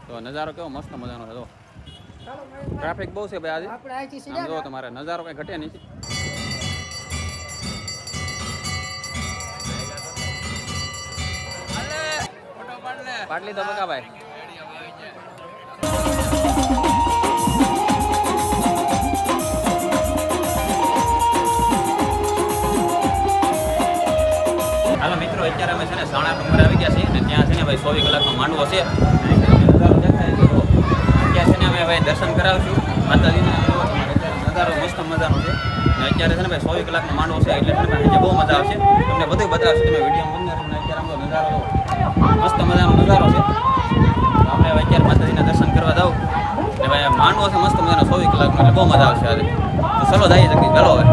તો નજારો કેવો મસ્ત મજાનો છે. તો ટ્રાફિક બહુ છે ભાઈ આજે. આમ જો તમારે નજારો કઈ ઘટે નહીં. પાટલી તો બકા ભાઈ. હાલો મિત્રો, અત્યારે અમે છે ને સાણા નંબર આવી ગયા છીએ અને ત્યાં છે ને ભાઈ 24 કલાકનો માંડવો છે. નજારો દેખાય છે. અત્યારે છે ને અમે ભાઈ દર્શન કરાવશું માતાજીને. નજારો મસ્ત મજાનો છે. અને અત્યારે છે ને ભાઈ 24 કલાકનો માંડવો છે એટલે છે ને ભાઈ બહુ મજા આવશે. તમને બધું બતાવશું, તમે વિડીયો અંદર. અત્યારે આમ તો નજારો મસ્ત મજાનો નજારો છે. આપણે અત્યારે માતાજીના દર્શન કરવા જાવ ને ભાઈ માંડવો છે મસ્ત મજાનો 24 કલાકનો, એટલે બહુ મજા આવશે આજે. તો ચલો જઈએ જગદીશ, ચાલો હવે.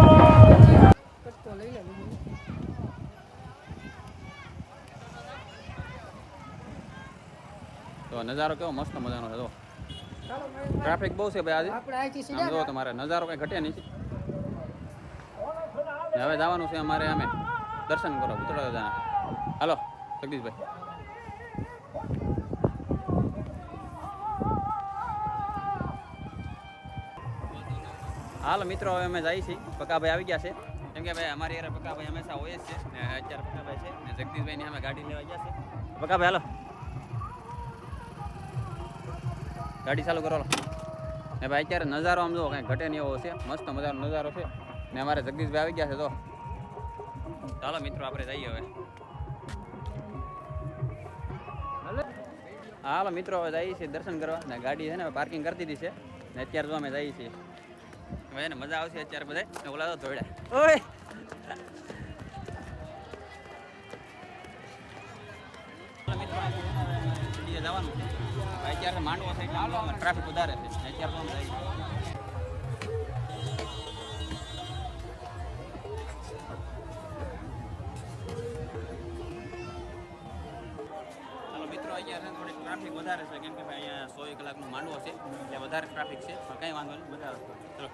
તો નજારો કેવો મસ્ત મજાનો છે. તો ટ્રાફિક બહુ છે ભાઈ આજે. આમ જો તમારે નજારો કઈ ઘટે નહીં. હવે જવાનું છે અમારે અમે દર્શન કરો ભૂતળા દાદાના. હાલો જગદીશભાઈ. હાલો મિત્રો, હવે અમે જઈએ છીએ. પકાભાઈ આવી ગયા છે. કેમ કે ભાઈ અમારી યાર પકાભાઈ હંમેશા હોય જ છે ને. અત્યારે પકાભાઈ છે ને જગદીશભાઈની અમે ગાડી લેવા ગયા છે. પકાભાઈ હાલો, ગાડી ચાલુ કરો ને ભાઈ. અત્યારે નજારો આમ જો કંઈ ઘટે નહીં એવો છે. મસ્ત મજાનો નજારો છે ને અમારે જગદીશભાઈ આવી ગયા છે. તો ચાલો મિત્રો આપણે જઈએ હવે. હાલો મિત્રો, હવે જઈએ છીએ દર્શન કરવા ને. ગાડી છે ને પાર્કિંગ કરી દીધી છે ને અત્યારે જો અમે જઈએ છીએ. હવે ને મજા આવશે અત્યારે બધા ઓલા તો ધોડ્યા. ઓય જવાનું છે અત્યારે માંડવો છે એટલે ટ્રાફિક વધારે છે અત્યારે તો જાય. ચાલો મિત્રો, અહીંયા છે થોડીક ટ્રાફિક વધારે છે કેમ કે ભાઈ અહીંયા 100 કલાકનો માંડવો છે એટલે વધારે ટ્રાફિક છે. પણ કંઈ વાંધો નહીં, મજા આવે. ચલો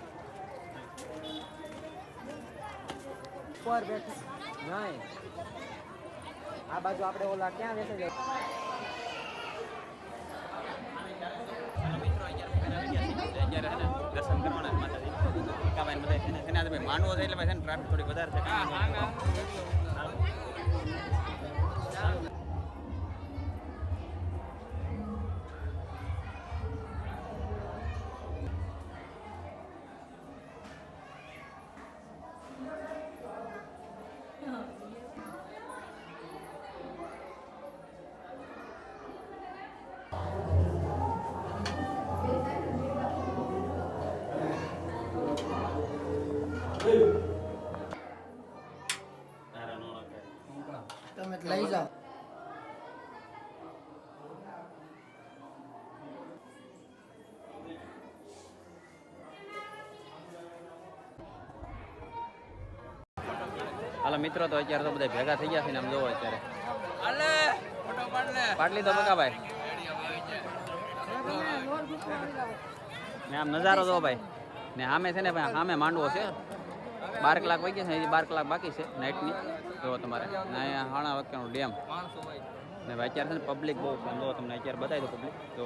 પર બેઠું નહીં આ બાજુ આપણે ઓલા ક્યાં બેસે છે. દર્શન કરવાના માતાજી કાભાઈ બધા છે ને. ભાઈ માંડવો છે એટલે ભાઈ છે ને ટ્રાફિક થોડી વધારે છે. તમે લઈ જાઓ. હાલો મિત્રો, તો અત્યારે તો બધા ભેગા થઈ ગયા છે ને આમ જોવો અત્યારે. પાટલી તો બકા ભાઈ ને આમ નજારો જો ભાઈ ને. સામે છે ને ભાઈ સામે માંડવો છે. 12 કલાક વહી ગયા છે, હજી 12 કલાક બાકી છે નાઇટની. જો તમારે અહીંયા હાણા વખતનો ડેમ ને ભાઈ અત્યારે છે ને પબ્લિક બહુ છે. જો તમને અત્યારે બતાવી દો પબ્લિક. જો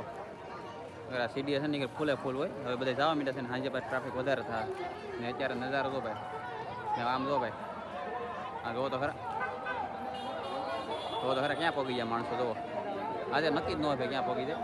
સીડી છે ને કે ફૂલે ફૂલ હોય. હવે બધા જવા માંડ્યા છે ને સાંજે પાછી ટ્રાફિક વધારે થાય ને. અત્યારે નજારો જો ભાઈ ને આમ જો ભાઈ. હા જોવો તો ખરા, જોવો તો ખરા ક્યાં પગી ગયા માણસો. જોવો આજે નક્કી જ ન હોય ભાઈ ક્યાં પગી જાય.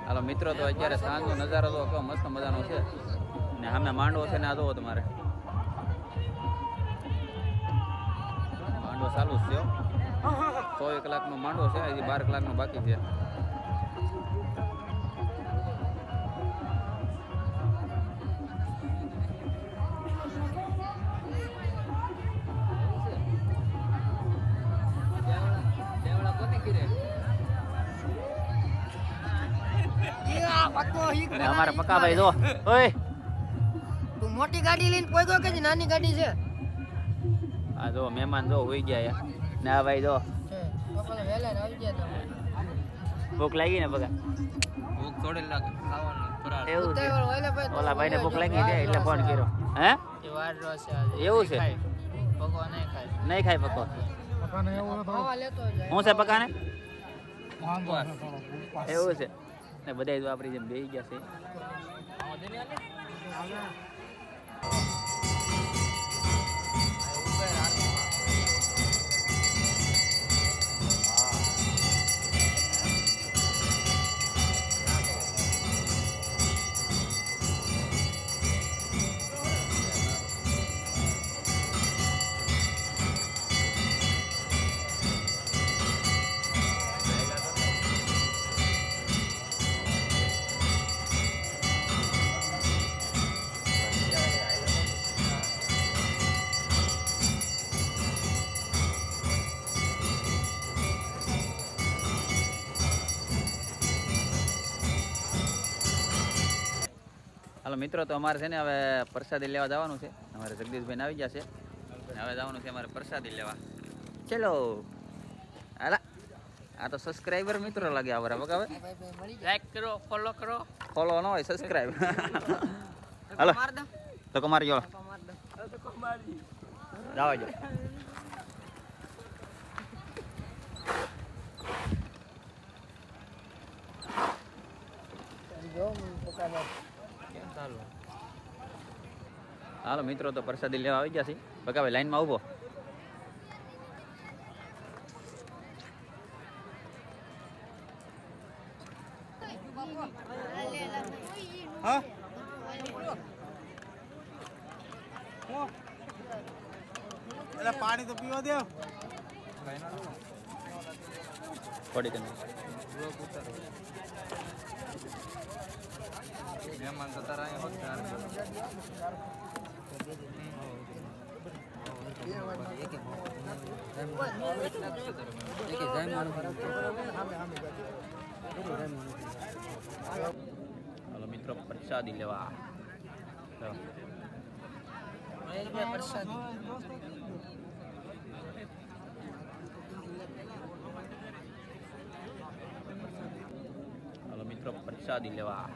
હાલો મિત્રો, તો અત્યારે સાંજનો નજારો તો કેવો મસ્ત મજાનો છે ને. સામે માંડવો છે ને આ જોવો તમારે માંડવો ચાલુ જ છે. 100 કલાકનો માંડવો છે, હજી 12 કલાકનો બાકી છે. અને અમારા પક્કાભાઈ જો ઓય તું મોટી ગાડી લઈને પોઈગો કે નાની ગાડી છે આ જો મહેમાન જો હોઈ ગયા યાર ને આ ભાઈ જો ભૂખ લાગી ને બગા ભૂખ થોડી લાગે ખાવાનું ફરાળ એવું છે ઓલા ભાઈને ભૂખ લાગી છે એટલે ફોન કર્યો હે એવું છે નહીં ખાય પકો શું છે પકાને એવું છે ને બધા જો આપણી જેમ બેસી ગયા છે હાલો મિત્રો તો અમારે છે ને હવે પ્રસાદી લેવા જવાનું છે અમારે જગદીશભાઈ આવી ગયા છે અને હવે જવાનું છે અમારે પ્રસાદી લેવા ચલો હાલા આ તો સબસ્ક્રાઈબર મિત્રો લાગે આવરા બકા હવે લાઈક કરો ફોલો ન હોય સબસ્ક્રાઈબ હાલો તો કમારી જો જાવા જો હાલો મિત્રો તો પ્રસાદી લેવા આવી ગયા છે બકા લાઈનમાં ઊભો હા એટલે પાણી તો પીવા દે થોડી કને મહેમાન તો તારા અહીંયા હાલો મિત્રો પ્રસાદી લેવા હાલો મિત્રો પ્રસાદી લેવા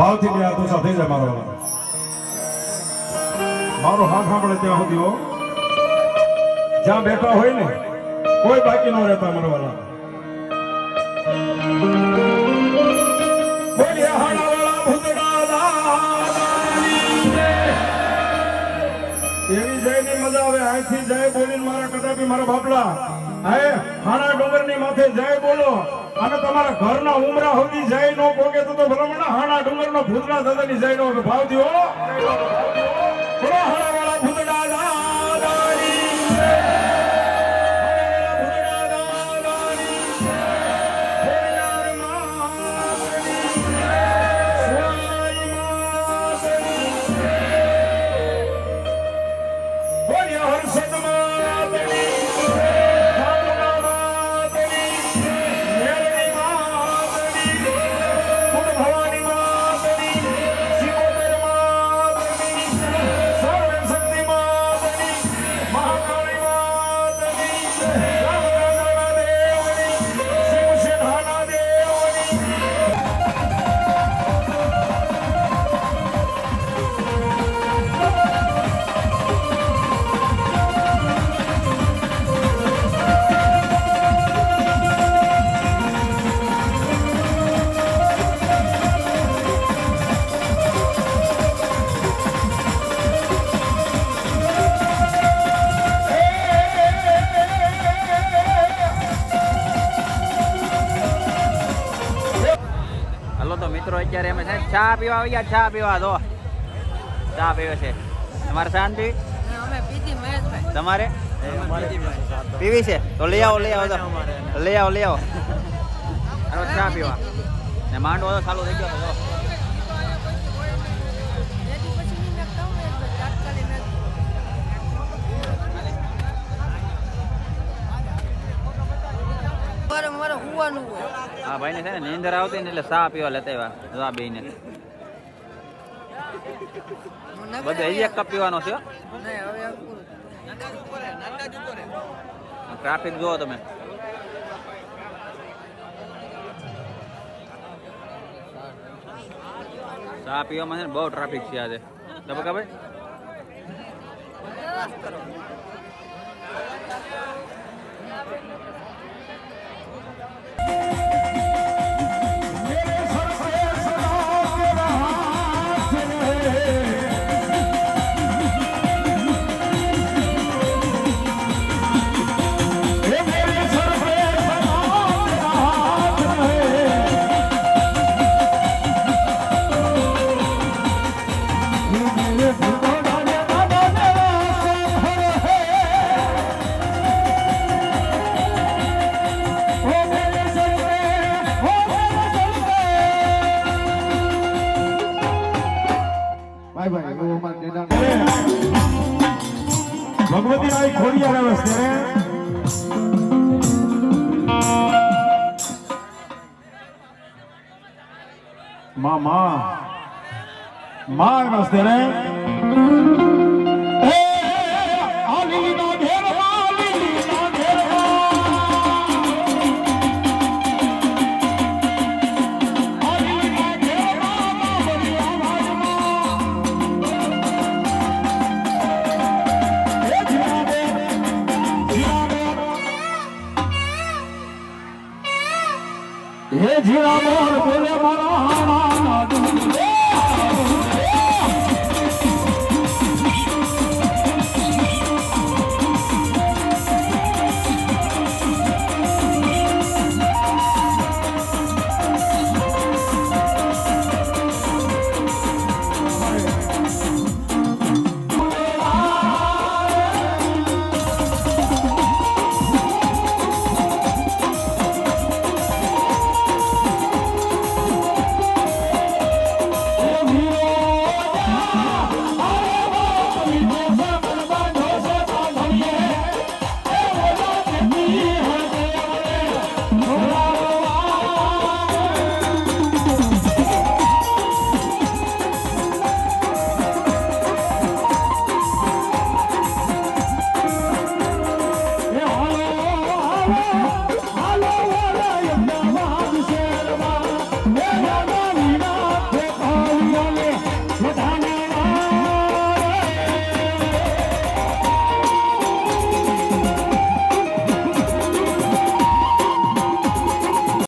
ભાવથી બે હાથો સાથે જ મારો હાથ સાંભળે ત્યાં સુધી હો જ્યાં બેઠા હોય ને કોઈ બાકી ન રહેતા મારા વાલા એવી જઈને મજા આવે અહીંથી જય બોલીને મારા કદાપી મારા બાપલા હે હાણા ડુંગર ની માથે જય બોલો અને તમારા ઘરના ઉમરા સુધી જય નો પોકે તો ભલામણ હાણા ડુંગર નો ભૂતડા દાદાની જય નો ભાવ દો બોલો હાણા વાળા ભૂતડા દાદાની ભવાની માતની શિવોતર માતની સર્વે અત્યારે અમે છે ને ચા પીવા આવી ગયા. ચા પીવા તો ચા પીવે છે. તમારે શાંતિ? અમે પીધી મહેશભાઈ. તમારે પીવી છે તો લઈ આવો તો લઈ આવો હાલો ચા પીવા. ને માંડવો તો ચાલુ થઈ ગયો તો. એથી પછી નહીં નાખતા હું મહેશભાઈ, તાત્કાલિક નાખી. મારે હુવાનું હોય. હા ભાઈને છે ને નીંદર આવતી ને એટલે ચા પીવા લેતા આવ્યા જો આ બેયને. બધું હજી એક કપ પીવાનો છે હો. નહીં હવે આ પૂરું. ટ્રાફિક જુઓ તમે. ચા પીવામાં છે ને બહુ ટ્રાફિક છે આજે. ભાઈ मेरे सर पे सदा तेरा हाथ रहे। ये मेरे सर पे सदा तेरा हाथ रहे। ये मेरे भगवान ने दादा तेरा साथ है। ओ मेरे सर पे, ओ मेरे सर पे। ભાઈ ભાઈ હું અમારા ડેડા ભગવતી આઈ ખોડિયાર આવે છે માં આવે છે રે એ આલી ના ઘેર આલી ના ઘેર આલી ના ઘેર માં બલિયા હે જીરા મોર બોલે મારા હાણા ના દુનિયા